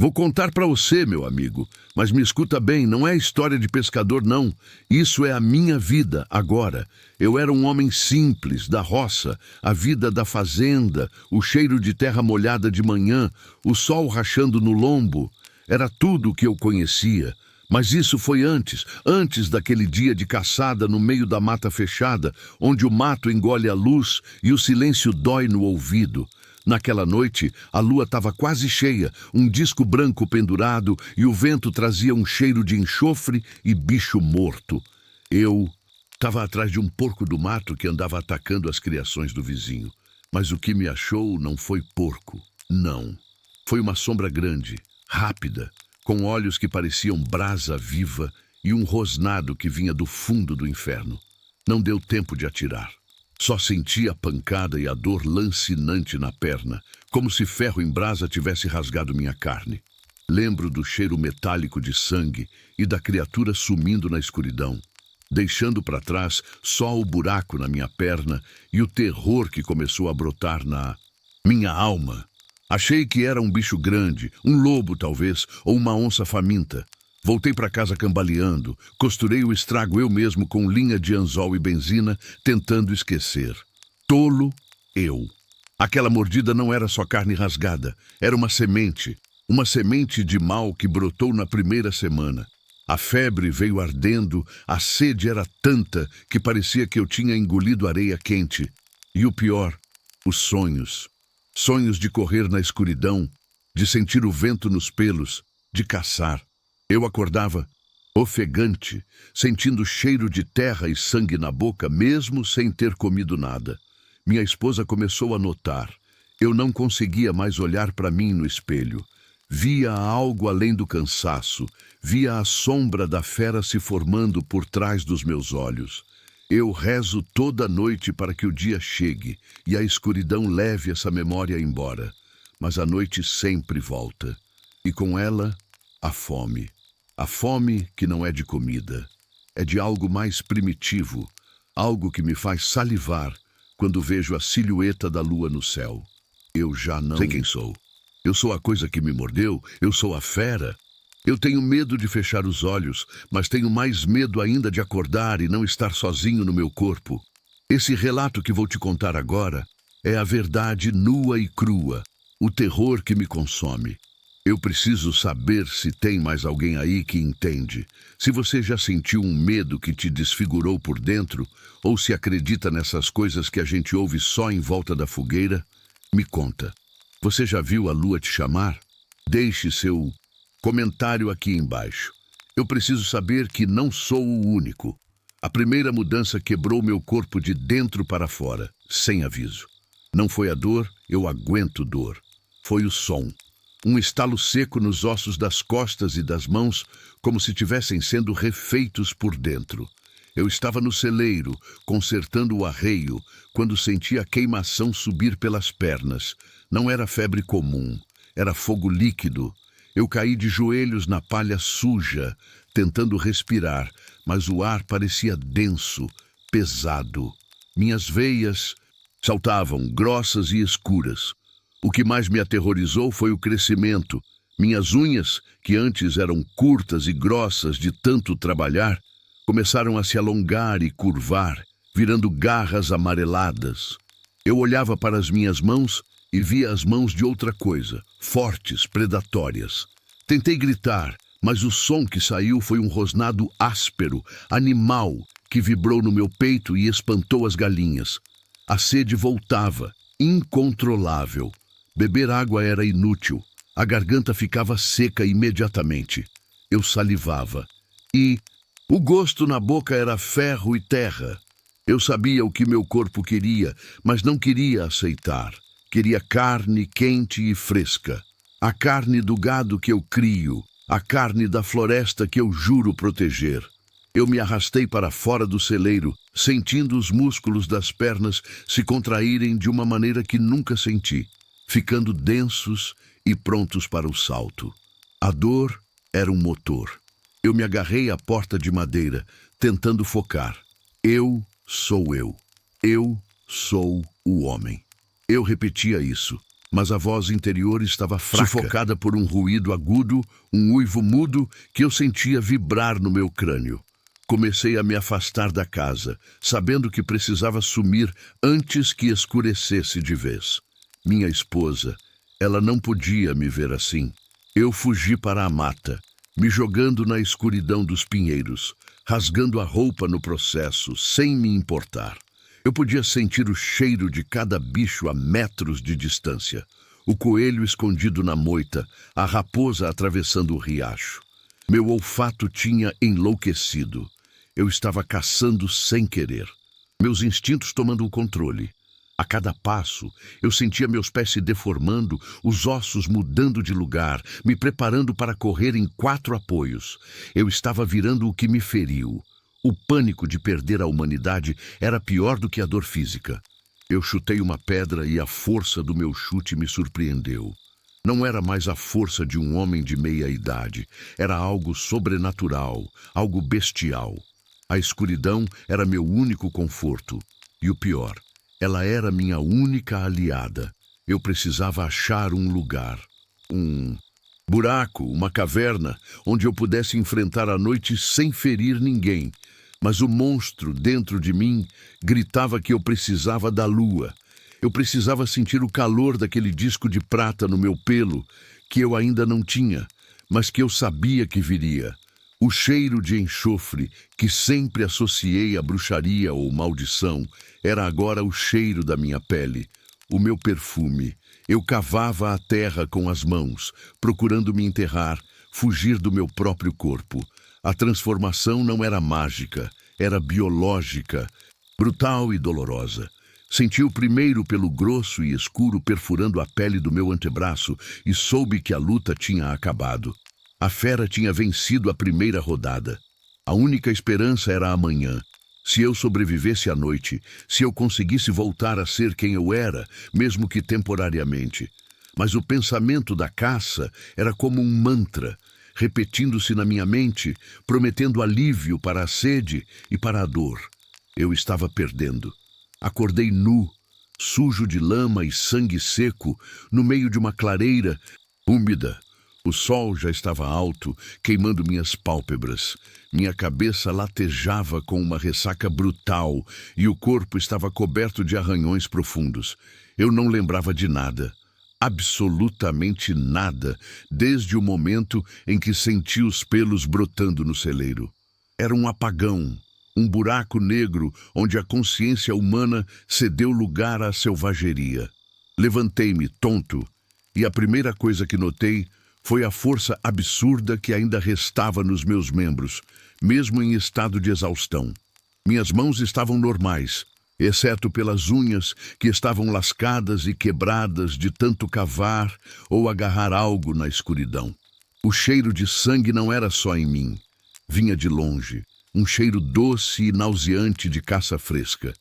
Vou contar para você, meu amigo, mas me escuta bem, não é história de pescador, não. Isso é a minha vida, agora. Eu era um homem simples, da roça, a vida da fazenda, o cheiro de terra molhada de manhã, o sol rachando no lombo. Era tudo o que eu conhecia. Mas isso foi antes daquele dia de caçada no meio da mata fechada, onde o mato engole a luz e o silêncio dói no ouvido. Naquela noite, a lua estava quase cheia, um disco branco pendurado e o vento trazia um cheiro de enxofre e bicho morto. Eu estava atrás de um porco do mato que andava atacando as criações do vizinho. Mas o que me achou não foi porco, não. Foi uma sombra grande, rápida, com olhos que pareciam brasa viva e um rosnado que vinha do fundo do inferno. Não deu tempo de atirar. Só senti a pancada e a dor lancinante na perna, como se ferro em brasa tivesse rasgado minha carne. Lembro do cheiro metálico de sangue e da criatura sumindo na escuridão, deixando para trás só o buraco na minha perna e o terror que começou a brotar na minha alma. Achei que era um bicho grande, um lobo talvez, ou uma onça faminta. Voltei para casa cambaleando, costurei o estrago eu mesmo com linha de anzol e benzina, tentando esquecer. Tolo, eu. Aquela mordida não era só carne rasgada, era uma semente de mal que brotou na primeira semana. A febre veio ardendo, a sede era tanta que parecia que eu tinha engolido areia quente. E o pior, os sonhos. Sonhos de correr na escuridão, de sentir o vento nos pelos, de caçar. Eu acordava ofegante, sentindo cheiro de terra e sangue na boca, mesmo sem ter comido nada. Minha esposa começou a notar. Eu não conseguia mais olhar para mim no espelho. Via algo além do cansaço, via a sombra da fera se formando por trás dos meus olhos. Eu rezo toda noite para que o dia chegue e a escuridão leve essa memória embora. Mas a noite sempre volta. E com ela, a fome. A fome que não é de comida. É de algo mais primitivo. Algo que me faz salivar quando vejo a silhueta da lua no céu. Eu já não sei quem sou. Eu sou a coisa que me mordeu. Eu sou a fera. Eu tenho medo de fechar os olhos, mas tenho mais medo ainda de acordar e não estar sozinho no meu corpo. Esse relato que vou te contar agora é a verdade nua e crua, o terror que me consome. Eu preciso saber se tem mais alguém aí que entende. Se você já sentiu um medo que te desfigurou por dentro, ou se acredita nessas coisas que a gente ouve só em volta da fogueira, me conta. Você já viu a lua te chamar? Deixe seu comentário aqui embaixo. Eu preciso saber que não sou o único. A primeira mudança quebrou meu corpo de dentro para fora, sem aviso. Não foi a dor, eu aguento dor. Foi o som. Um estalo seco nos ossos das costas e das mãos, como se tivessem sendo refeitos por dentro. Eu estava no celeiro, consertando o arreio, quando senti a queimação subir pelas pernas. Não era febre comum, era fogo líquido. Eu caí de joelhos na palha suja, tentando respirar, mas o ar parecia denso, pesado. Minhas veias saltavam, grossas e escuras. O que mais me aterrorizou foi o crescimento. Minhas unhas, que antes eram curtas e grossas de tanto trabalhar, começaram a se alongar e curvar, virando garras amareladas. Eu olhava para as minhas mãos e via as mãos de outra coisa, fortes, predatórias. Tentei gritar, mas o som que saiu foi um rosnado áspero, animal, que vibrou no meu peito e espantou as galinhas. A sede voltava, incontrolável. Beber água era inútil. A garganta ficava seca imediatamente. Eu salivava. E o gosto na boca era ferro e terra. Eu sabia o que meu corpo queria, mas não queria aceitar. Queria carne quente e fresca. A carne do gado que eu crio. A carne da floresta que eu juro proteger. Eu me arrastei para fora do celeiro, sentindo os músculos das pernas se contraírem de uma maneira que nunca senti, ficando densos e prontos para o salto. A dor era um motor. Eu me agarrei à porta de madeira, tentando focar. Eu sou eu. Eu sou o homem. Eu repetia isso. mas a voz interior estava fraca, sufocada por um ruído agudo, um uivo mudo que eu sentia vibrar no meu crânio. Comecei a me afastar da casa, sabendo que precisava sumir antes que escurecesse de vez. Minha esposa, ela não podia me ver assim. Eu fugi para a mata, me jogando na escuridão dos pinheiros, rasgando a roupa no processo, sem me importar. Eu podia sentir o cheiro de cada bicho a metros de distância. O coelho escondido na moita, a raposa atravessando o riacho. Meu olfato tinha enlouquecido. Eu estava caçando sem querer. Meus instintos tomando o controle. A cada passo, eu sentia meus pés se deformando, os ossos mudando de lugar, me preparando para correr em 4 apoios. Eu estava virando o que me feriu. O pânico de perder a humanidade era pior do que a dor física. Eu chutei uma pedra e a força do meu chute me surpreendeu. Não era mais a força de um homem de meia idade. Era algo sobrenatural, algo bestial. A escuridão era meu único conforto. E o pior, ela era minha única aliada. Eu precisava achar um lugar, um buraco, uma caverna, onde eu pudesse enfrentar a noite sem ferir ninguém. Mas o monstro dentro de mim gritava que eu precisava da lua. Eu precisava sentir o calor daquele disco de prata no meu pelo, que eu ainda não tinha, mas que eu sabia que viria. O cheiro de enxofre, que sempre associei a bruxaria ou maldição, era agora o cheiro da minha pele, o meu perfume. Eu cavava a terra com as mãos, procurando me enterrar, fugir do meu próprio corpo. A transformação não era mágica, era biológica, brutal e dolorosa. Senti o primeiro pelo grosso e escuro perfurando a pele do meu antebraço e soube que a luta tinha acabado. A fera tinha vencido a primeira rodada. A única esperança era amanhã. Se eu sobrevivesse à noite, se eu conseguisse voltar a ser quem eu era, mesmo que temporariamente. Mas o pensamento da caça era como um mantra, repetindo-se na minha mente, prometendo alívio para a sede e para a dor. Eu estava perdendo. Acordei nu, sujo de lama e sangue seco, no meio de uma clareira úmida. O sol já estava alto, queimando minhas pálpebras. Minha cabeça latejava com uma ressaca brutal e o corpo estava coberto de arranhões profundos. Eu não lembrava de nada. Absolutamente nada, desde o momento em que senti os pelos brotando no celeiro. Era um apagão, um buraco negro onde a consciência humana cedeu lugar à selvageria. Levantei-me, tonto, e a primeira coisa que notei foi a força absurda que ainda restava nos meus membros, mesmo em estado de exaustão. Minhas mãos estavam normais, exceto pelas unhas que estavam lascadas e quebradas de tanto cavar ou agarrar algo na escuridão. O cheiro de sangue não era só em mim. Vinha de longe, um cheiro doce e nauseante de caça fresca.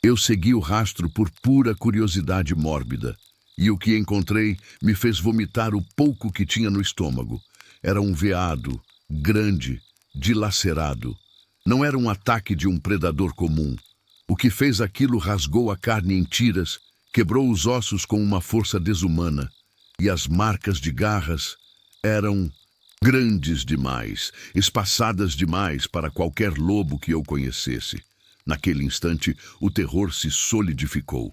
Eu segui o rastro por pura curiosidade mórbida, e o que encontrei me fez vomitar o pouco que tinha no estômago. Era um veado, grande, dilacerado. Não era um ataque de um predador comum. O que fez aquilo rasgou a carne em tiras, quebrou os ossos com uma força desumana, e as marcas de garras eram grandes demais, espaçadas demais para qualquer lobo que eu conhecesse. Naquele instante, o terror se solidificou.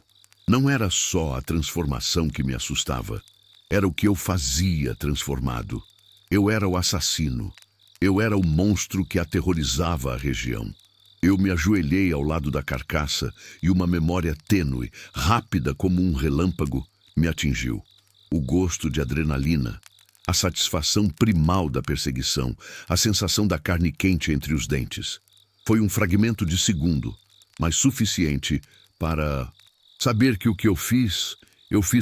Não era só a transformação que me assustava, era o que eu fazia transformado. Eu era o assassino, eu era o monstro que aterrorizava a região. Eu me ajoelhei ao lado da carcaça e uma memória tênue, rápida como um relâmpago, me atingiu. O gosto de adrenalina, a satisfação primal da perseguição, a sensação da carne quente entre os dentes. Foi um fragmento de segundo, mas suficiente para saber que o que eu fiz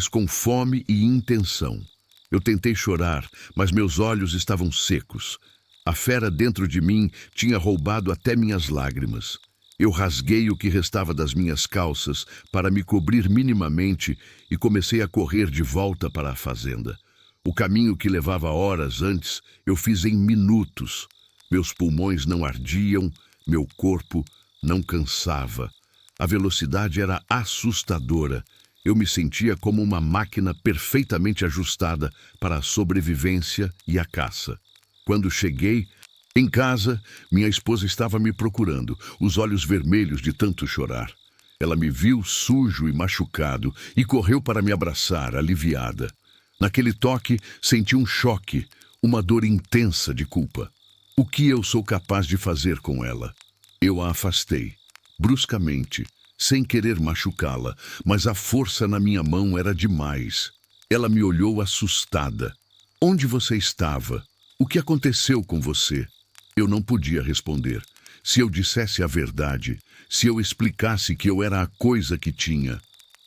com fome e intenção. Eu tentei chorar, mas meus olhos estavam secos. A fera dentro de mim tinha roubado até minhas lágrimas. Eu rasguei o que restava das minhas calças para me cobrir minimamente e comecei a correr de volta para a fazenda. O caminho que levava horas antes, eu fiz em minutos. Meus pulmões não ardiam, meu corpo não cansava. A velocidade era assustadora. Eu me sentia como uma máquina perfeitamente ajustada para a sobrevivência e a caça. Quando cheguei em casa, minha esposa estava me procurando, os olhos vermelhos de tanto chorar. Ela me viu sujo e machucado e correu para me abraçar, aliviada. Naquele toque, senti um choque, uma dor intensa de culpa. O que eu sou capaz de fazer com ela? Eu a afastei, bruscamente, sem querer machucá-la, mas a força na minha mão era demais. Ela me olhou assustada. Onde você estava? O que aconteceu com você? Eu não podia responder. Se eu dissesse a verdade, se eu explicasse que eu era a coisa que tinha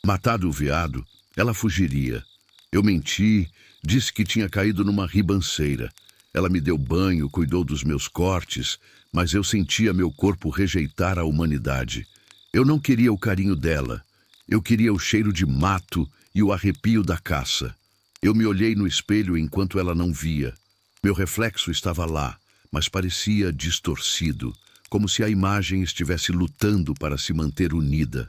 matado o veado, ela fugiria. Eu menti, disse que tinha caído numa ribanceira. Ela me deu banho, cuidou dos meus cortes, mas eu sentia meu corpo rejeitar a humanidade. Eu não queria o carinho dela. Eu queria o cheiro de mato e o arrepio da caça. Eu me olhei no espelho enquanto ela não via. Meu reflexo estava lá, mas parecia distorcido, como se a imagem estivesse lutando para se manter unida.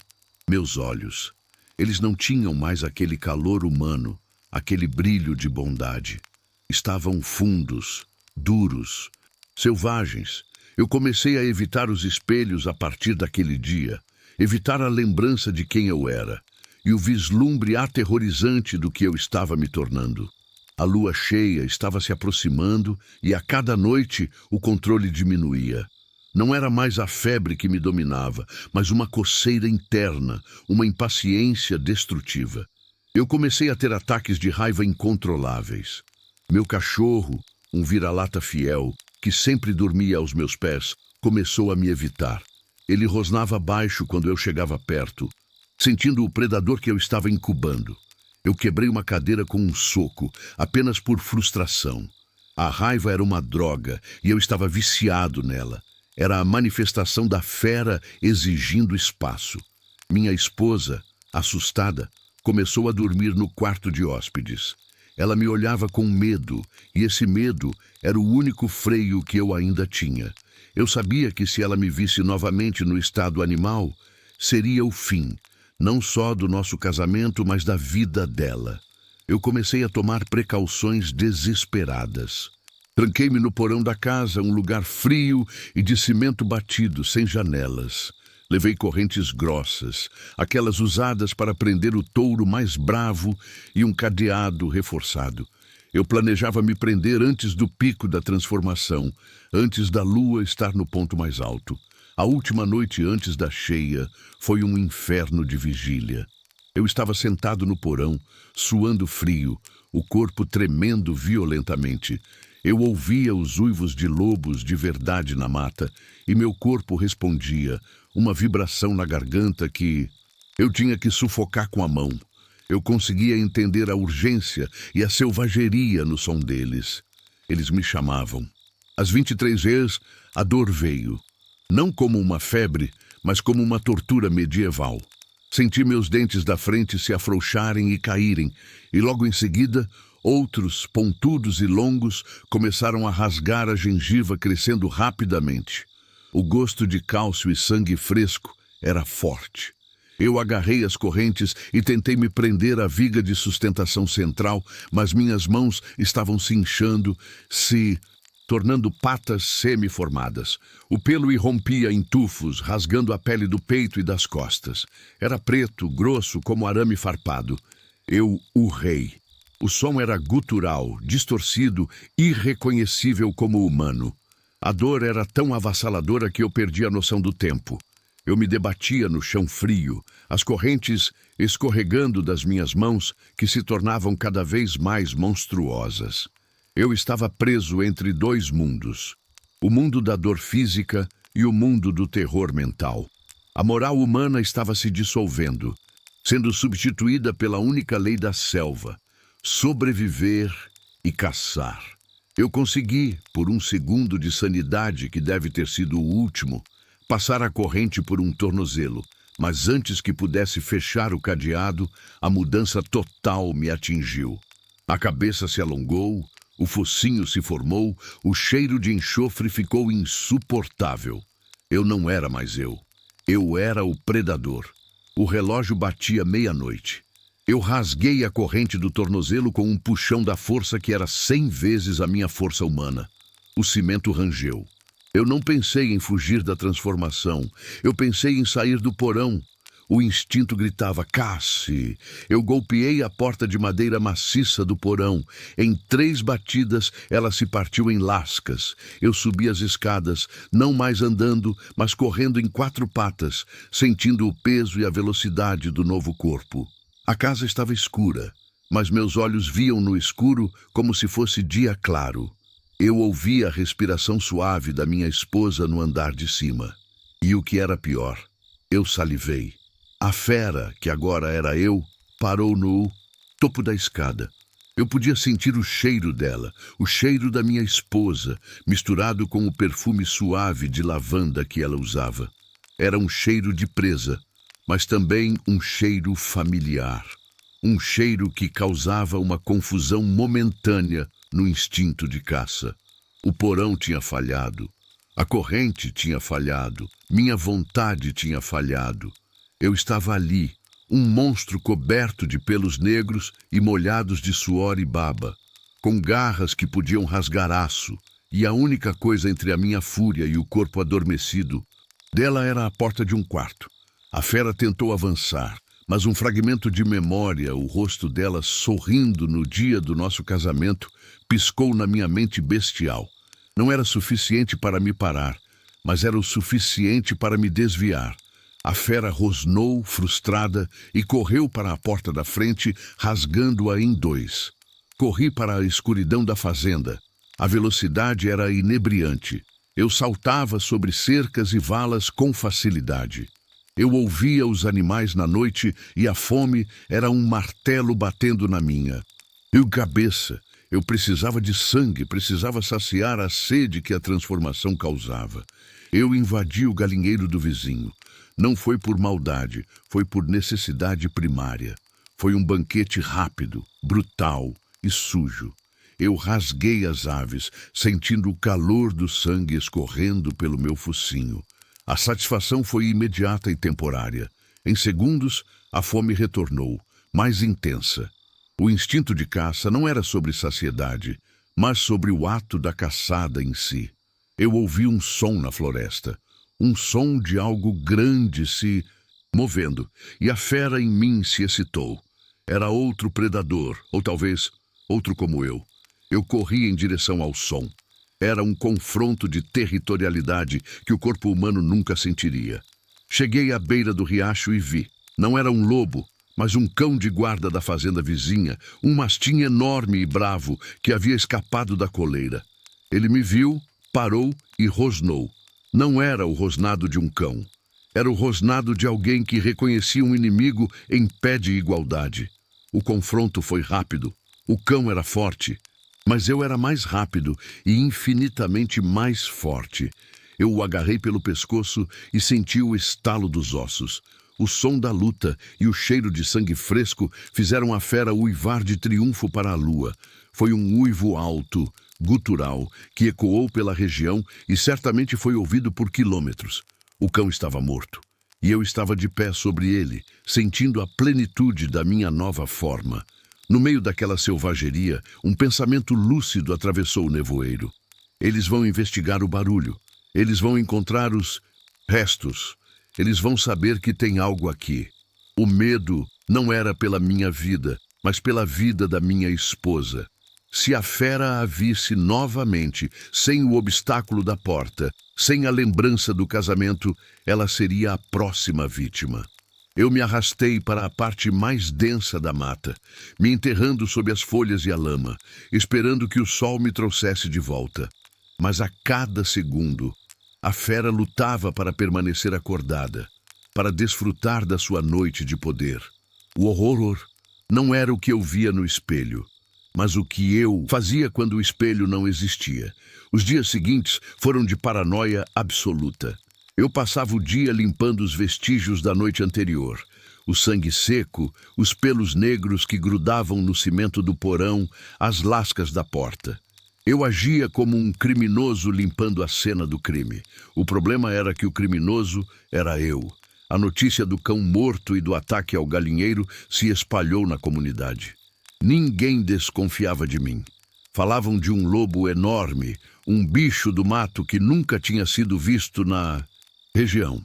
Meus olhos, eles não tinham mais aquele calor humano, aquele brilho de bondade. Estavam fundos, duros, selvagens. Eu comecei a evitar os espelhos a partir daquele dia, evitar a lembrança de quem eu era e o vislumbre aterrorizante do que eu estava me tornando. A lua cheia estava se aproximando e a cada noite o controle diminuía. Não era mais a febre que me dominava, mas uma coceira interna, uma impaciência destrutiva. Eu comecei a ter ataques de raiva incontroláveis. Meu cachorro, um vira-lata fiel, que sempre dormia aos meus pés, começou a me evitar. Ele rosnava baixo quando eu chegava perto, sentindo o predador que eu estava incubando. Eu quebrei uma cadeira com um soco, apenas por frustração. A raiva era uma droga e eu estava viciado nela. Era a manifestação da fera exigindo espaço. Minha esposa, assustada, começou a dormir no quarto de hóspedes. Ela me olhava com medo, e esse medo era o único freio que eu ainda tinha. Eu sabia que se ela me visse novamente no estado animal, seria o fim, não só do nosso casamento, mas da vida dela. Eu comecei a tomar precauções desesperadas. Tranquei-me no porão da casa, um lugar frio e de cimento batido, sem janelas. Levei correntes grossas, aquelas usadas para prender o touro mais bravo, e um cadeado reforçado. Eu planejava me prender antes do pico da transformação, antes da lua estar no ponto mais alto. A última noite antes da cheia foi um inferno de vigília. Eu estava sentado no porão, suando frio, o corpo tremendo violentamente. Eu ouvia os uivos de lobos de verdade na mata, e meu corpo respondia, uma vibração na garganta que eu tinha que sufocar com a mão. Eu conseguia entender a urgência e a selvageria no som deles. Eles me chamavam. Às 23 vezes, a dor veio. Não como uma febre, mas como uma tortura medieval. Senti meus dentes da frente se afrouxarem e caírem, e logo em seguida, outros, pontudos e longos, começaram a rasgar a gengiva crescendo rapidamente. O gosto de cálcio e sangue fresco era forte. Eu agarrei as correntes e tentei me prender à viga de sustentação central, mas minhas mãos estavam se inchando, se tornando patas semi-formadas. O pelo irrompia em tufos, rasgando a pele do peito e das costas. Era preto, grosso, como arame farpado. Eu urrei. O som era gutural, distorcido, irreconhecível como humano. A dor era tão avassaladora que eu perdi a noção do tempo. Eu me debatia no chão frio, as correntes escorregando das minhas mãos, que se tornavam cada vez mais monstruosas. Eu estava preso entre dois mundos, o mundo da dor física e o mundo do terror mental. A moral humana estava se dissolvendo, sendo substituída pela única lei da selva: sobreviver e caçar. Eu consegui, por um segundo de sanidade que deve ter sido o último, passar a corrente por um tornozelo, mas antes que pudesse fechar o cadeado, a mudança total me atingiu. A cabeça se alongou, o focinho se formou, o cheiro de enxofre ficou insuportável. Eu não era mais eu. Eu era o predador. O relógio batia meia-noite. Eu rasguei a corrente do tornozelo com um puxão da força que era 100 vezes a minha força humana. O cimento rangeu. Eu não pensei em fugir da transformação. Eu pensei em sair do porão. O instinto gritava, Cassie! Eu golpeei a porta de madeira maciça do porão. Em 3 batidas, ela se partiu em lascas. Eu subi as escadas, não mais andando, mas correndo em 4 patas, sentindo o peso e a velocidade do novo corpo. A casa estava escura, mas meus olhos viam no escuro como se fosse dia claro. Eu ouvia a respiração suave da minha esposa no andar de cima. E o que era pior, eu salivei. A fera, que agora era eu, parou no topo da escada. Eu podia sentir o cheiro dela, o cheiro da minha esposa, misturado com o perfume suave de lavanda que ela usava. Era um cheiro de presa, mas também um cheiro familiar. Um cheiro que causava uma confusão momentânea no instinto de caça. O porão tinha falhado. A corrente tinha falhado. Minha vontade tinha falhado. Eu estava ali, um monstro coberto de pelos negros e molhados de suor e baba, com garras que podiam rasgar aço, e a única coisa entre a minha fúria e o corpo adormecido dela era a porta de um quarto. A fera tentou avançar, mas um fragmento de memória, o rosto dela sorrindo no dia do nosso casamento, piscou na minha mente bestial. Não era suficiente para me parar, mas era o suficiente para me desviar. A fera rosnou, frustrada, e correu para a porta da frente, rasgando-a em 2. Corri para a escuridão da fazenda. A velocidade era inebriante. Eu saltava sobre cercas e valas com facilidade. Eu ouvia os animais na noite e a fome era um martelo batendo na minha. Cabeça, eu precisava de sangue, precisava saciar a sede que a transformação causava. Eu invadi o galinheiro do vizinho. Não foi por maldade, foi por necessidade primária. Foi um banquete rápido, brutal e sujo. Eu rasguei as aves, sentindo o calor do sangue escorrendo pelo meu focinho. A satisfação foi imediata e temporária. Em segundos, a fome retornou, mais intensa. O instinto de caça não era sobre saciedade, mas sobre o ato da caçada em si. Eu ouvi um som na floresta. Um som de algo grande se movendo, e a fera em mim se excitou. Era outro predador, ou talvez outro como eu. Eu corri em direção ao som. Era um confronto de territorialidade que o corpo humano nunca sentiria. Cheguei à beira do riacho e vi. Não era um lobo, mas um cão de guarda da fazenda vizinha, um mastim enorme e bravo que havia escapado da coleira. Ele me viu, parou e rosnou. Não era o rosnado de um cão. Era o rosnado de alguém que reconhecia um inimigo em pé de igualdade. O confronto foi rápido. O cão era forte, mas eu era mais rápido e infinitamente mais forte. Eu o agarrei pelo pescoço e senti o estalo dos ossos. O som da luta e o cheiro de sangue fresco fizeram a fera uivar de triunfo para a lua. Foi um uivo alto, gutural, que ecoou pela região e certamente foi ouvido por quilômetros. O cão estava morto, e eu estava de pé sobre ele, sentindo a plenitude da minha nova forma. No meio daquela selvageria, um pensamento lúcido atravessou o nevoeiro. Eles vão investigar o barulho. Eles vão encontrar os restos. Eles vão saber que tem algo aqui. O medo não era pela minha vida, mas pela vida da minha esposa. Se a fera a visse novamente, sem o obstáculo da porta, sem a lembrança do casamento, ela seria a próxima vítima. Eu me arrastei para a parte mais densa da mata, me enterrando sob as folhas e a lama, esperando que o sol me trouxesse de volta. Mas a cada segundo, a fera lutava para permanecer acordada, para desfrutar da sua noite de poder. O horror não era o que eu via no espelho, mas o que eu fazia quando o espelho não existia. Os dias seguintes foram de paranoia absoluta. Eu passava o dia limpando os vestígios da noite anterior. O sangue seco, os pelos negros que grudavam no cimento do porão, as lascas da porta. Eu agia como um criminoso limpando a cena do crime. O problema era que o criminoso era eu. A notícia do cão morto e do ataque ao galinheiro se espalhou na comunidade. Ninguém desconfiava de mim. Falavam de um lobo enorme, um bicho do mato que nunca tinha sido visto na região.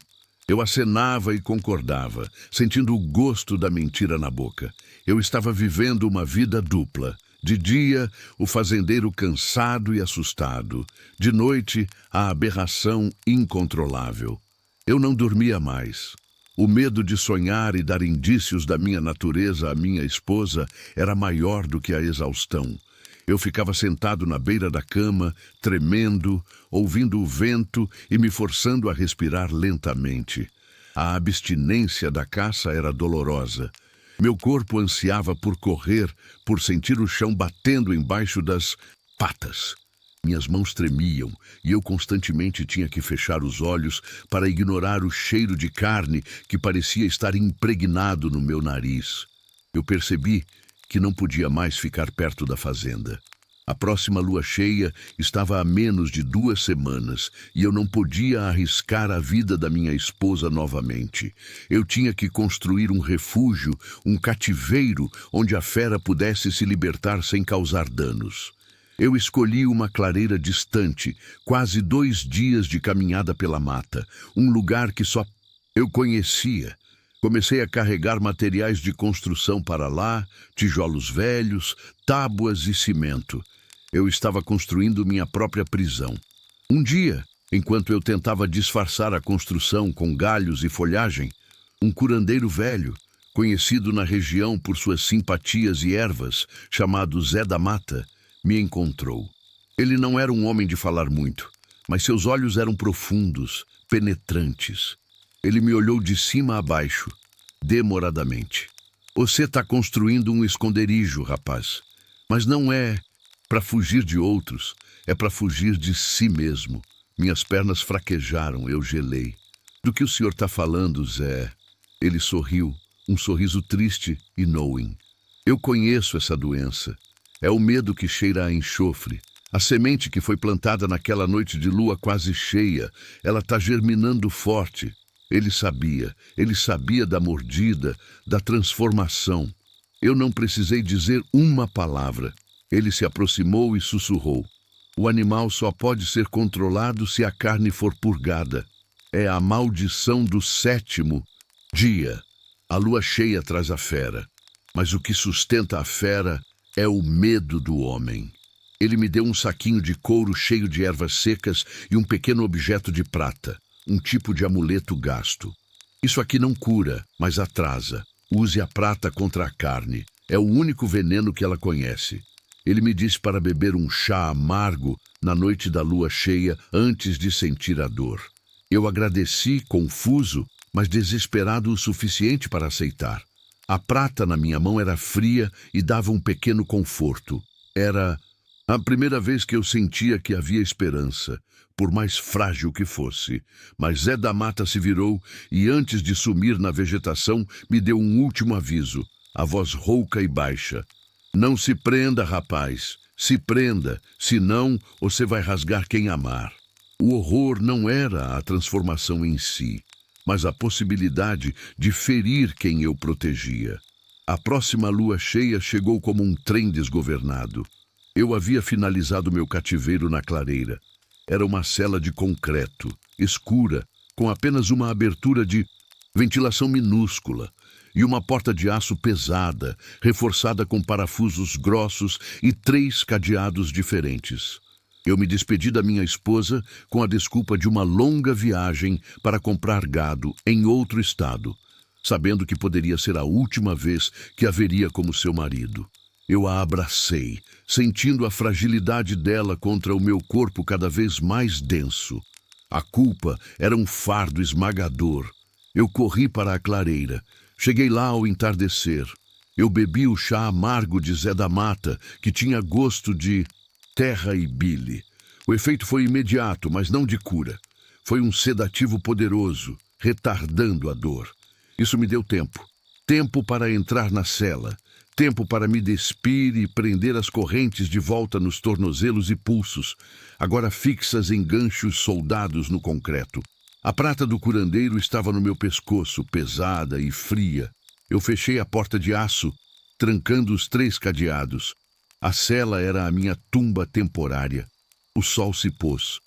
Eu acenava e concordava, sentindo o gosto da mentira na boca. Eu estava vivendo uma vida dupla. De dia, o fazendeiro cansado e assustado. De noite, a aberração incontrolável. Eu não dormia mais. O medo de sonhar e dar indícios da minha natureza à minha esposa era maior do que a exaustão. Eu ficava sentado na beira da cama, tremendo, ouvindo o vento e me forçando a respirar lentamente. A abstinência da caça era dolorosa. Meu corpo ansiava por correr, por sentir o chão batendo embaixo das patas. Minhas mãos tremiam e eu constantemente tinha que fechar os olhos para ignorar o cheiro de carne que parecia estar impregnado no meu nariz. Eu percebi que não podia mais ficar perto da fazenda. A próxima lua cheia estava a menos de 2 semanas e eu não podia arriscar a vida da minha esposa novamente. Eu tinha que construir um refúgio, um cativeiro onde a fera pudesse se libertar sem causar danos. Eu escolhi uma clareira distante, quase 2 dias de caminhada pela mata, um lugar que só eu conhecia. Comecei a carregar materiais de construção para lá, tijolos velhos, tábuas e cimento. Eu estava construindo minha própria prisão. Um dia, enquanto eu tentava disfarçar a construção com galhos e folhagem, um curandeiro velho, conhecido na região por suas simpatias e ervas, chamado Zé da Mata, me encontrou. Ele não era um homem de falar muito, mas seus olhos eram profundos, penetrantes. Ele me olhou de cima a baixo, demoradamente. Você está construindo um esconderijo, rapaz, mas não é para fugir de outros, é para fugir de si mesmo. Minhas pernas fraquejaram, eu gelei. Do que o senhor está falando, Zé? Ele sorriu, um sorriso triste e knowing. Eu conheço essa doença. É o medo que cheira a enxofre. A semente que foi plantada naquela noite de lua quase cheia, ela está germinando forte. Ele sabia da mordida, da transformação. Eu não precisei dizer uma palavra. Ele se aproximou e sussurrou. O animal só pode ser controlado se a carne for purgada. É a maldição do 7º dia. A lua cheia traz a fera, mas o que sustenta a fera é o medo do homem. Ele me deu um saquinho de couro cheio de ervas secas e um pequeno objeto de prata, um tipo de amuleto gasto. Isso aqui não cura, mas atrasa. Use a prata contra a carne. É o único veneno que ela conhece. Ele me disse para beber um chá amargo na noite da lua cheia antes de sentir a dor. Eu agradeci, confuso, mas desesperado o suficiente para aceitar. A prata na minha mão era fria e dava um pequeno conforto. Era a primeira vez que eu sentia que havia esperança, por mais frágil que fosse. Mas Zé da Mata se virou e, antes de sumir na vegetação, me deu um último aviso, a voz rouca e baixa. Não se prenda, rapaz. Se prenda, senão você vai rasgar quem amar. O horror não era a transformação em si, mas a possibilidade de ferir quem eu protegia. A próxima lua cheia chegou como um trem desgovernado. Eu havia finalizado meu cativeiro na clareira. Era uma cela de concreto, escura, com apenas uma abertura de ventilação minúscula e uma porta de aço pesada, reforçada com parafusos grossos e 3 cadeados diferentes. Eu me despedi da minha esposa com a desculpa de uma longa viagem para comprar gado em outro estado, sabendo que poderia ser a última vez que a veria como seu marido. Eu a abracei, sentindo a fragilidade dela contra o meu corpo cada vez mais denso. A culpa era um fardo esmagador. Eu corri para a clareira. Cheguei lá ao entardecer. Eu bebi o chá amargo de Zé da Mata, que tinha gosto de terra e bile. O efeito foi imediato, mas não de cura. Foi um sedativo poderoso, retardando a dor. Isso me deu tempo. Tempo para entrar na cela. Tempo para me despir e prender as correntes de volta nos tornozelos e pulsos, agora fixas em ganchos soldados no concreto. A prata do curandeiro estava no meu pescoço, pesada e fria. Eu fechei a porta de aço, trancando os 3 cadeados. A cela era a minha tumba temporária. O sol se pôs.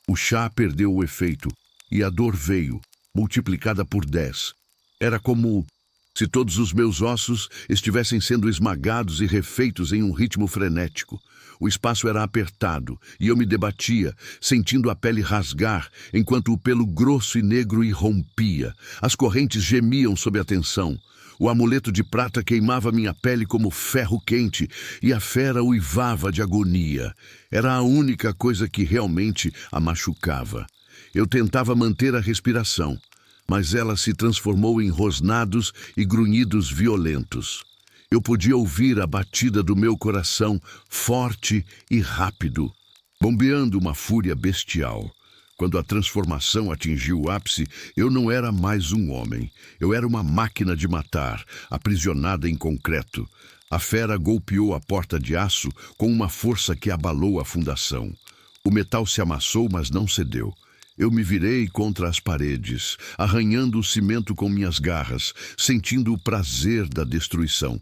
O chá perdeu o efeito e a dor veio, multiplicada por 10. Era como se todos os meus ossos estivessem sendo esmagados e refeitos em um ritmo frenético. O espaço era apertado e eu me debatia, sentindo a pele rasgar, enquanto o pelo grosso e negro irrompia. As correntes gemiam sob a tensão. O amuleto de prata queimava minha pele como ferro quente e a fera uivava de agonia. Era a única coisa que realmente a machucava. Eu tentava manter a respiração, mas ela se transformou em rosnados e grunhidos violentos. Eu podia ouvir a batida do meu coração, forte e rápido, bombeando uma fúria bestial. Quando a transformação atingiu o ápice, eu não era mais um homem. Eu era uma máquina de matar, aprisionada em concreto. A fera golpeou a porta de aço com uma força que abalou a fundação. O metal se amassou, mas não cedeu. Eu me virei contra as paredes, arranhando o cimento com minhas garras, sentindo o prazer da destruição.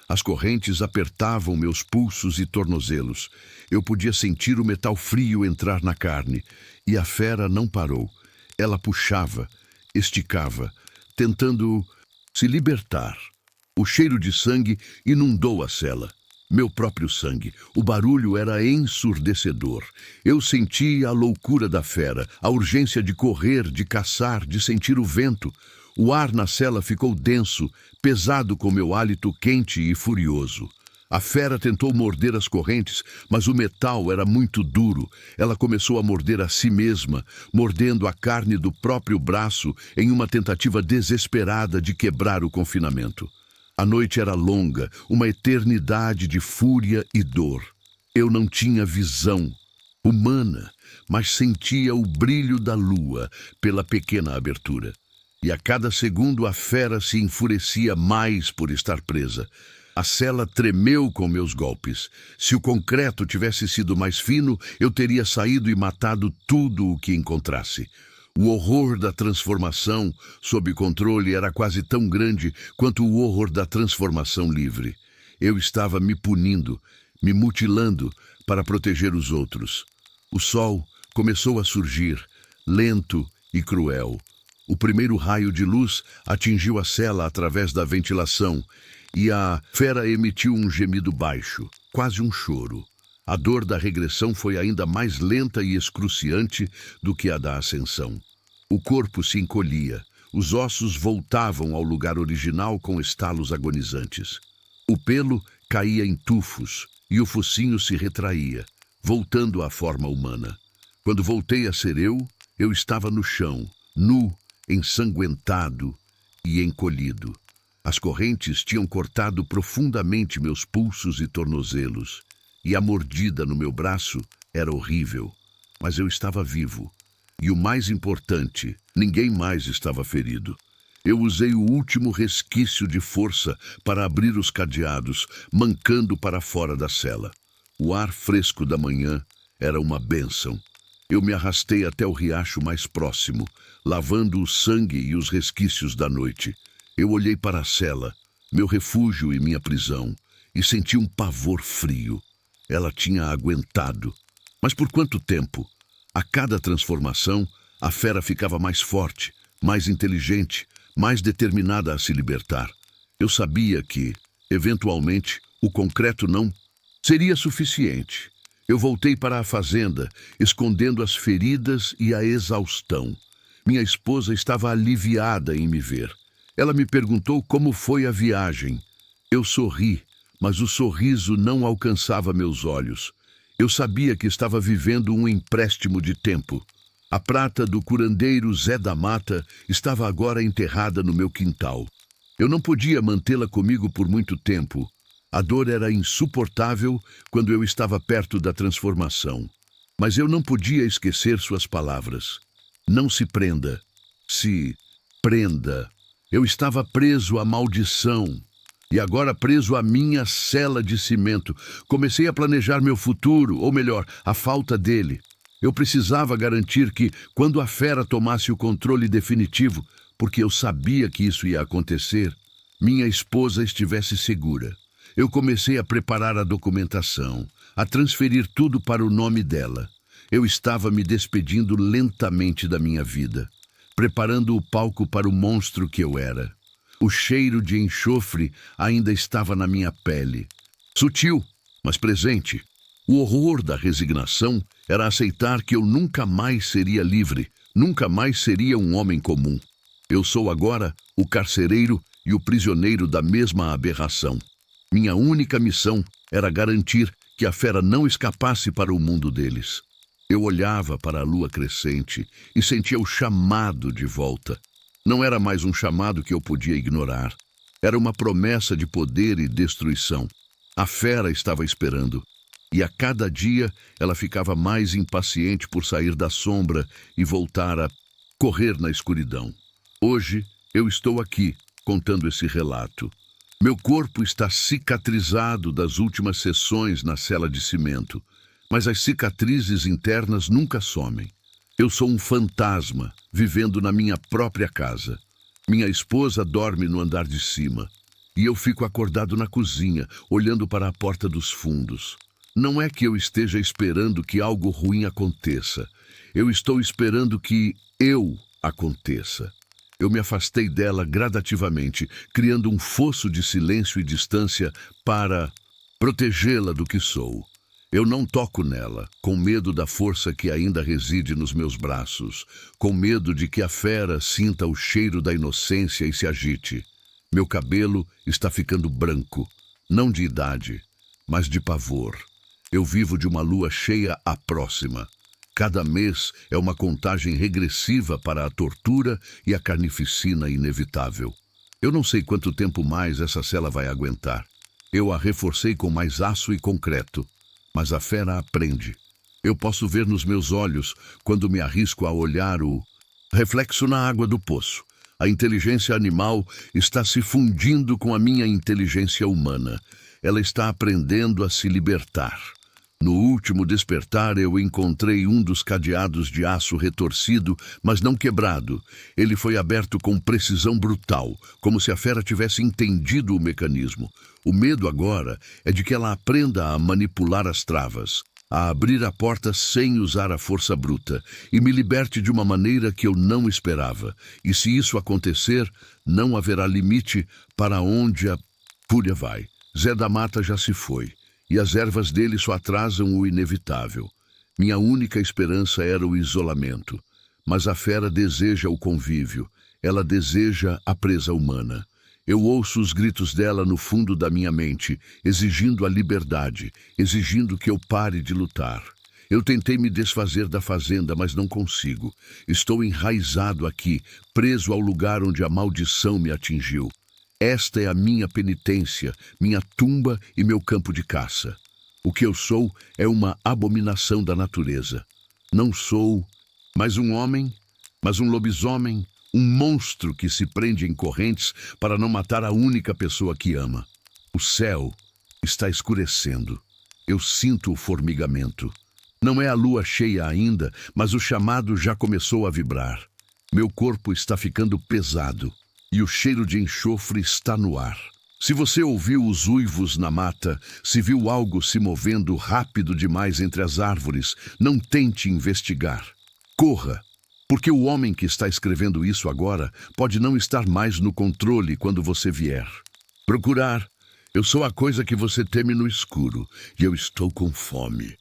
As correntes apertavam meus pulsos e tornozelos. Eu podia sentir o metal frio entrar na carne. E a fera não parou. Ela puxava, esticava, tentando se libertar. O cheiro de sangue inundou a cela. Meu próprio sangue. O barulho era ensurdecedor. Eu sentia a loucura da fera, a urgência de correr, de caçar, de sentir o vento. O ar na cela ficou denso, pesado com meu hálito quente e furioso. A fera tentou morder as correntes, mas o metal era muito duro. Ela começou a morder a si mesma, mordendo a carne do próprio braço em uma tentativa desesperada de quebrar o confinamento. A noite era longa, uma eternidade de fúria e dor. Eu não tinha visão humana, mas sentia o brilho da lua pela pequena abertura. E a cada segundo a fera se enfurecia mais por estar presa. A cela tremeu com meus golpes. Se o concreto tivesse sido mais fino, eu teria saído e matado tudo o que encontrasse. O horror da transformação sob controle era quase tão grande quanto o horror da transformação livre. Eu estava me punindo, me mutilando para proteger os outros. O sol começou a surgir, lento e cruel. O primeiro raio de luz atingiu a cela através da ventilação e a fera emitiu um gemido baixo, quase um choro. A dor da regressão foi ainda mais lenta e excruciante do que a da ascensão. O corpo se encolhia, os ossos voltavam ao lugar original com estalos agonizantes. O pelo caía em tufos e o focinho se retraía, voltando à forma humana. Quando voltei a ser eu estava no chão, nu, ensanguentado e encolhido. As correntes tinham cortado profundamente meus pulsos e tornozelos, e a mordida no meu braço era horrível, mas eu estava vivo. E o mais importante, ninguém mais estava ferido. Eu usei o último resquício de força para abrir os cadeados, mancando para fora da cela. O ar fresco da manhã era uma bênção. Eu me arrastei até o riacho mais próximo, lavando o sangue e os resquícios da noite. Eu olhei para a cela, meu refúgio e minha prisão, e senti um pavor frio. Ela tinha aguentado. Mas por quanto tempo? A cada transformação, a fera ficava mais forte, mais inteligente, mais determinada a se libertar. Eu sabia que, eventualmente, o concreto não seria suficiente. Eu voltei para a fazenda, escondendo as feridas e a exaustão. Minha esposa estava aliviada em me ver. Ela me perguntou como foi a viagem. Eu sorri, mas o sorriso não alcançava meus olhos. Eu sabia que estava vivendo um empréstimo de tempo. A prata do curandeiro Zé da Mata estava agora enterrada no meu quintal. Eu não podia mantê-la comigo por muito tempo. A dor era insuportável quando eu estava perto da transformação. Mas eu não podia esquecer suas palavras. Não se prenda. Se prenda. Eu estava preso à maldição. E agora preso à minha cela de cimento. Comecei a planejar meu futuro, ou melhor, a falta dele. Eu precisava garantir que, quando a fera tomasse o controle definitivo, porque eu sabia que isso ia acontecer, minha esposa estivesse segura. Eu comecei a preparar a documentação, a transferir tudo para o nome dela. Eu estava me despedindo lentamente da minha vida, preparando o palco para o monstro que eu era. O cheiro de enxofre ainda estava na minha pele. Sutil, mas presente. O horror da resignação era aceitar que eu nunca mais seria livre, nunca mais seria um homem comum. Eu sou agora o carcereiro e o prisioneiro da mesma aberração. Minha única missão era garantir que a fera não escapasse para o mundo deles. Eu olhava para a lua crescente e sentia o chamado de volta. Não era mais um chamado que eu podia ignorar. Era uma promessa de poder e destruição. A fera estava esperando. E a cada dia ela ficava mais impaciente por sair da sombra e voltar a correr na escuridão. Hoje eu estou aqui contando esse relato. Meu corpo está cicatrizado das últimas sessões na cela de cimento, mas as cicatrizes internas nunca somem. Eu sou um fantasma vivendo na minha própria casa. Minha esposa dorme no andar de cima e eu fico acordado na cozinha, olhando para a porta dos fundos. Não é que eu esteja esperando que algo ruim aconteça. Eu estou esperando que eu aconteça. Eu me afastei dela gradativamente, criando um fosso de silêncio e distância para protegê-la do que sou. Eu não toco nela, com medo da força que ainda reside nos meus braços, com medo de que a fera sinta o cheiro da inocência e se agite. Meu cabelo está ficando branco, não de idade, mas de pavor. Eu vivo de uma lua cheia à próxima. Cada mês é uma contagem regressiva para a tortura e a carnificina inevitável. Eu não sei quanto tempo mais essa cela vai aguentar. Eu a reforcei com mais aço e concreto, mas a fera aprende. Eu posso ver nos meus olhos quando me arrisco a olhar o reflexo na água do poço. A inteligência animal está se fundindo com a minha inteligência humana. Ela está aprendendo a se libertar. No último despertar, eu encontrei um dos cadeados de aço retorcido, mas não quebrado. Ele foi aberto com precisão brutal, como se a fera tivesse entendido o mecanismo. O medo agora é de que ela aprenda a manipular as travas, a abrir a porta sem usar a força bruta, e me liberte de uma maneira que eu não esperava. E se isso acontecer, não haverá limite para onde a fúria vai. Zé da Mata já se foi. E as ervas dele só atrasam o inevitável. Minha única esperança era o isolamento. Mas a fera deseja o convívio. Ela deseja a presa humana. Eu ouço os gritos dela no fundo da minha mente, exigindo a liberdade, exigindo que eu pare de lutar. Eu tentei me desfazer da fazenda, mas não consigo. Estou enraizado aqui, preso ao lugar onde a maldição me atingiu. Esta é a minha penitência, minha tumba e meu campo de caça. O que eu sou é uma abominação da natureza. Não sou mais um homem, mas um lobisomem, um monstro que se prende em correntes para não matar a única pessoa que ama. O céu está escurecendo. Eu sinto o formigamento. Não é a lua cheia ainda, mas o chamado já começou a vibrar. Meu corpo está ficando pesado. E o cheiro de enxofre está no ar. Se você ouviu os uivos na mata, se viu algo se movendo rápido demais entre as árvores, não tente investigar. Corra, porque o homem que está escrevendo isso agora pode não estar mais no controle quando você vier. Procurar. Eu sou a coisa que você teme no escuro, e eu estou com fome.